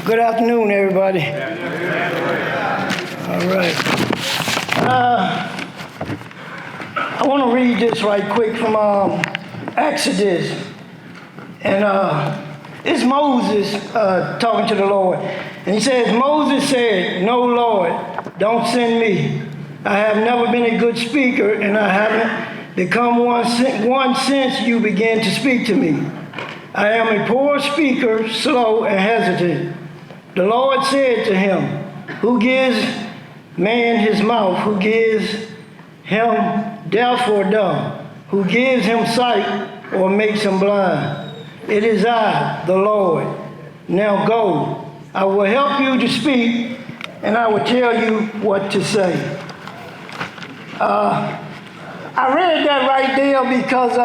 Good afternoon, everybody. All right. I want to read this right quick from Exodus. And it's Moses talking to the Lord. And he says, Moses said, "No, Lord, don't send me. I have never been a good speaker, and I haven't become one since you began to speak to me. I am a poor speaker, slow and hesitant." The Lord said to him, "Who gives man his mouth? Who gives him deaf or dumb? Who gives him sight or makes him blind? It is I, the Lord. Now go. I will help you to speak, and I will tell you what to say." I read that right there because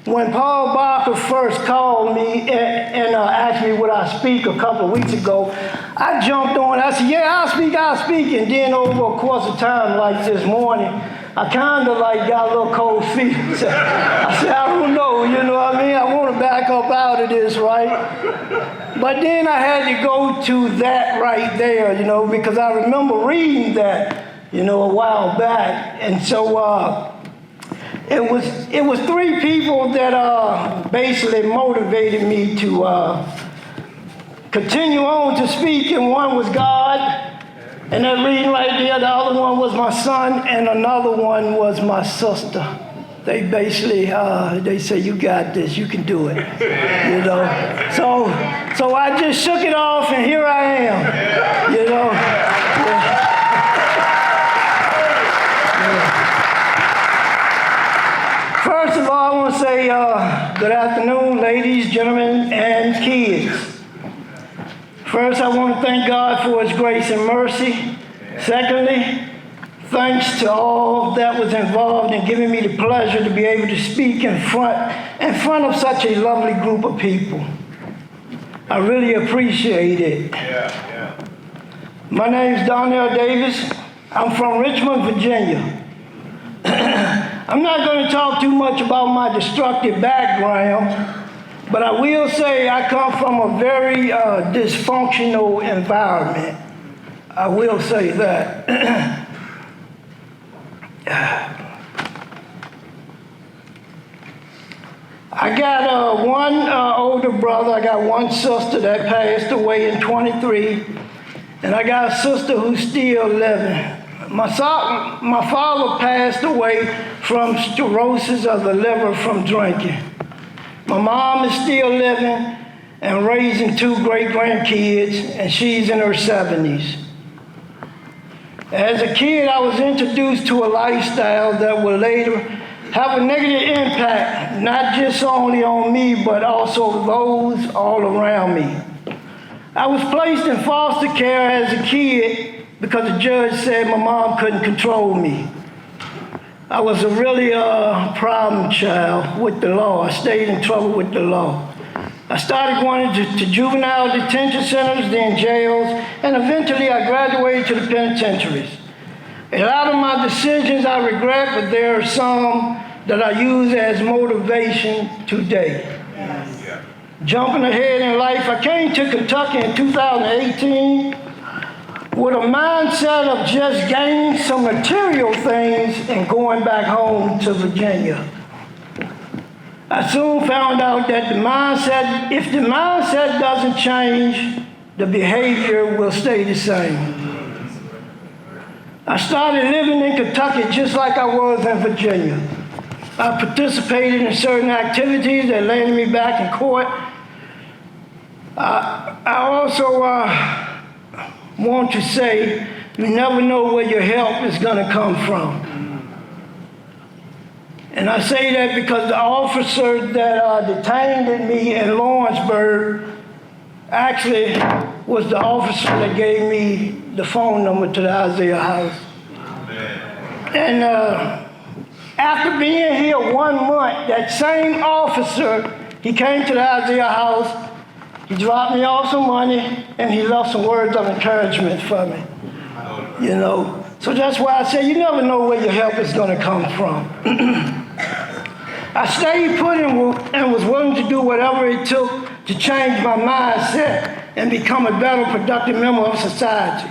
when Paul Barker first called me and asked me would I speak a couple of weeks ago, I jumped on. I said, "Yeah, I'll speak. And then over a course of time, like this morning, I kind of got a little cold feet. I said, I don't know, you know what I mean? I want to back up out of this, right? But then I had to go to that right there, because I remember reading that, a while back. And so it was three people that basically motivated me to continue on to speak, and one was God, and that reading right there, the other one was my son, and another one was my sister. They basically, they say, "You got this, you can do it," So I just shook it off, and here I am, Yeah. First of all, I want to say good afternoon, ladies, gentlemen, and kids. First, I want to thank God for His grace and mercy. Secondly, thanks to all that was involved in giving me the pleasure to be able to speak in front of such a lovely group of people. I really appreciate it. Yeah. My name is Donnelle Davis. I'm from Richmond, Virginia. I'm not going to talk too much about my destructive background, but I will say I come from a very dysfunctional environment. I will say that. I got one older brother. I got one sister that passed away in 23, and I got a sister who's still living. My father passed away from cirrhosis of the liver from drinking. My mom is still living and raising two great-grandkids, and she's in her 70s. As a kid, I was introduced to a lifestyle that would later have a negative impact, not just only on me, but also those all around me. I was placed in foster care as a kid because the judge said my mom couldn't control me. I was a really problem child with the law. I stayed in trouble with the law. I started going to juvenile detention centers, then jails, and eventually I graduated to the penitentiaries. A lot of my decisions I regret, but there are some that I use as motivation today. Jumping ahead in life, I came to Kentucky in 2018 with a mindset of just gaining some material things and going back home to Virginia. I soon found out that if the mindset doesn't change, the behavior will stay the same. I started living in Kentucky just like I was in Virginia. I participated in certain activities that landed me back in court. I also want to say you never know where your help is going to come from. And I say that because the officer that detained me in Lawrenceburg actually was the officer that gave me the phone number to the Isaiah house. And after being here 1 month, that same officer, he came to the Isaiah house. He dropped me off some money, and he left some words of encouragement for me. So that's why I say you never know where your help is going to come from. I stayed put and was willing to do whatever it took to change my mindset. and become a better, productive member of society.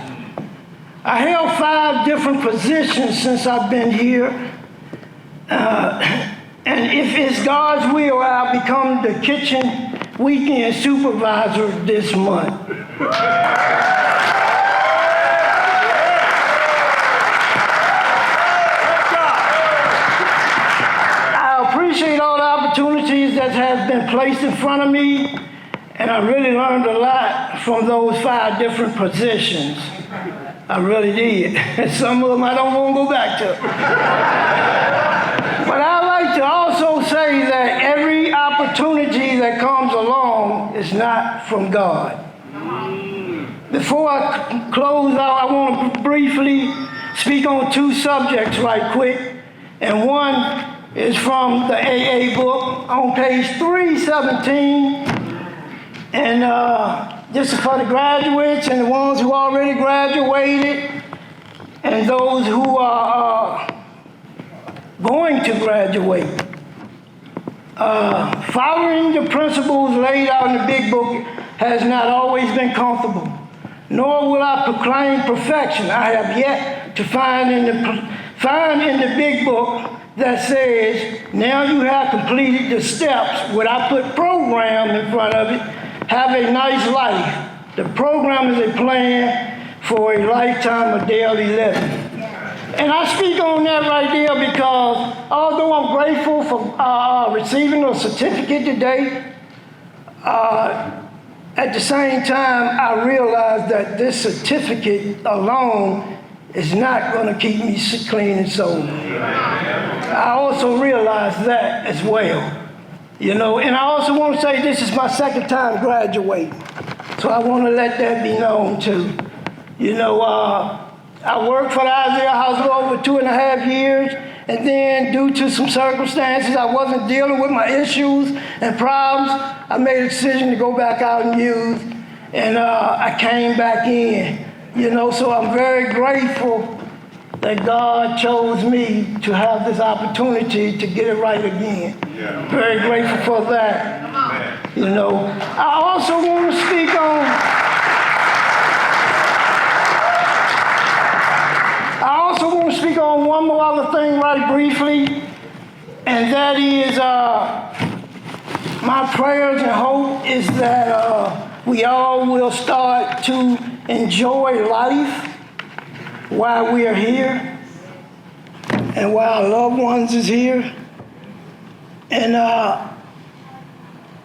I held 5 different positions since I've been here. And if it's God's will, I'll become the kitchen weekend supervisor this month. I appreciate all the opportunities that have been placed in front of me, and I really learned a lot from those 5 different positions. I really did. And some of them I don't want to go back to. But I like to also say that every opportunity that comes along is not from God. Before I close out, I want to briefly speak on 2 subjects right quick. And one is from the AA book on page 317. And this is for the graduates and the ones who already graduated and those who are going to graduate. Following the principles laid out in the big book has not always been comfortable, nor will I proclaim perfection. I have yet to find in the big book that says, now you have completed the steps, what I put program in front of it, have a nice life. The program is a plan for a lifetime of daily living. And I speak on that right there because although I'm grateful for receiving a certificate today, at the same time, I realize that this certificate alone is not going to keep me clean and sober. I also realize that as well. You know, and I also want to say this is my 2nd time graduating. So I want to let that be known too. You know, I worked for the Isaiah Hospital over 2.5 years, and then due to some circumstances, I wasn't dealing with my issues and problems. I made a decision to go back out and use, and I came back in. You know, so I'm very grateful that God chose me to have this opportunity to get it right again. Yeah. Very grateful for that. You know, I also want to speak on one more other thing right briefly, and that is my prayers and hope is that we all will start to enjoy life while we are here and while our loved ones is here. And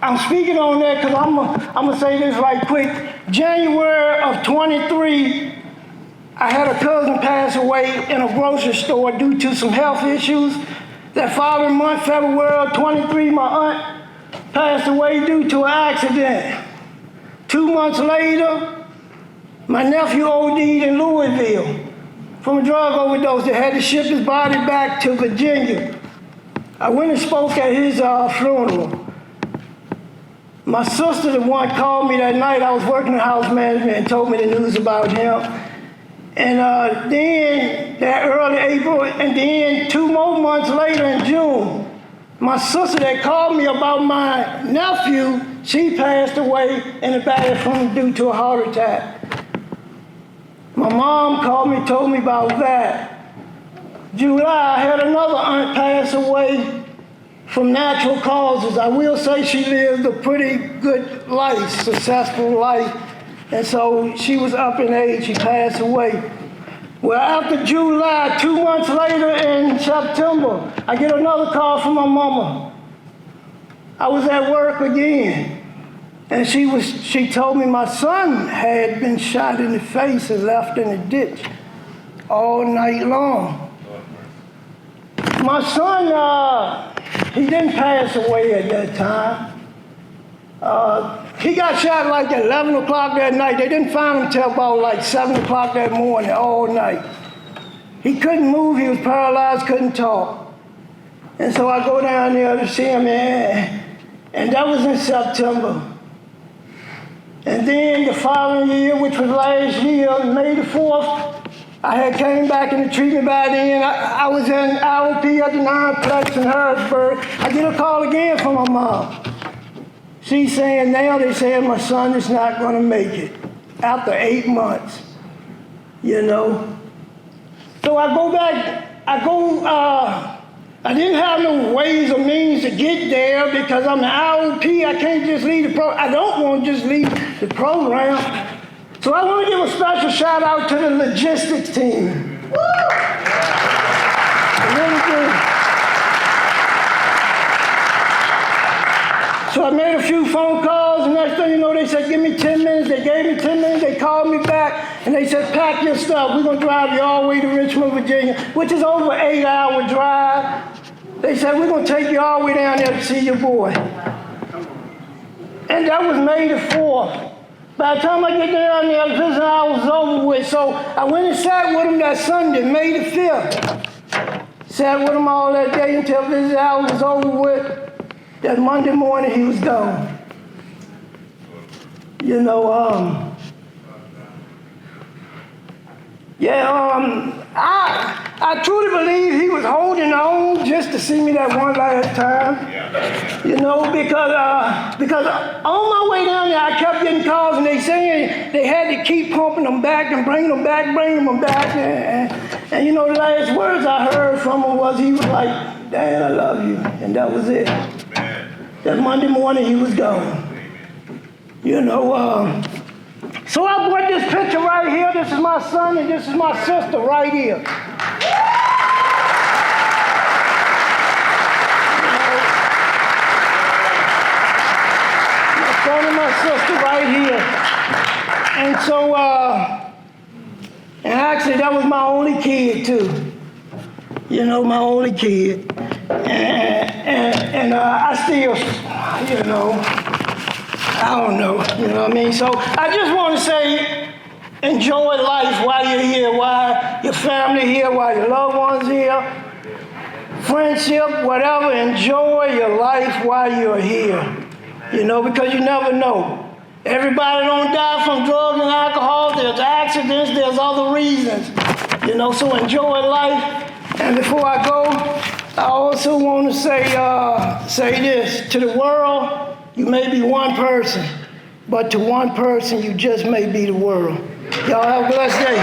I'm speaking on that because I'm going to say this right quick. January of 23, I had a cousin pass away in a grocery store due to some health issues. That following month, February of 23, my aunt passed away due to an accident. 2 months later, my nephew OD'd in Louisville from a drug overdose. They had to ship his body back to Virginia. I went and spoke at his funeral. My sister, the one, called me that night. I was working in house management and told me the news about him. And then that early April, and then 2 more months later in June, my sister that called me about my nephew, she passed away in the bathroom due to a heart attack. My mom called me, told me about that. July, I had another aunt pass away from natural causes. I will say she lived a pretty good life, successful life. And so she was up in age, she passed away. Well, after July, 2 months later in September, I get another call from my mama. I was at work again. And she told me my son had been shot in the face and left in a ditch all night long. My son, he didn't pass away at that time. He got shot like at 11 o'clock that night. They didn't find him till about like 7 o'clock that morning, all night. He couldn't move, he was paralyzed, couldn't talk. And so I go down there to see him, and that was in September. And then the following year, which was last year, May the 4th, I had came back into treatment by then. I was in IOP at the 9-plex in Harrisburg. I get a call again from my mom. She's saying now, they saying my son is not going to make it after 8 months, you know. So I go back, I didn't have no ways or means to get there because I'm an IOP. I can't just leave the program. I don't want to just leave the program. So I want to give a special shout out to the logistics team. Woo! Really good. So I made a few phone calls, and next thing you know, they said, give me 10 minutes. They gave me 10 minutes. They called me back, and they said, pack your stuff. We're going to drive you all the way to Richmond, Virginia, which is over an 8-hour drive. They said, we're going to take you all the way down there to see your boy. And that was May the 4th. By the time I get down there, the visiting hour was over with. So I went and sat with him that Sunday, May the 5th. Sat with him all that day until visiting hour was over with. That Monday morning, he was gone. You know, I truly believe he was holding on just to see me that one last time. You know, because on my way down there, I kept getting calls, and they saying they had to keep pumping them back and bringing them back, and you know, the last words I heard from him was he was like, Dad, I love you, and that was it. That Monday morning, he was gone. You know, so I brought this picture right here. This is my son, and this is my sister right here. My son and my sister right here. And so, and actually, that was my only kid, too. You know, my only kid. And I still, you know, I don't know, you know what I mean? So I just want to say, enjoy life while you're here, while your family here, while your loved ones here, friendship, whatever. Enjoy your life while you're here, you know, because you never know. Everybody don't die from drugs and alcohol. There's accidents, there's other reasons, you know, so enjoy life. And before I go, I also want to say this. To the world, you may be one person, but to one person, you just may be the world. Y'all have a blessed day.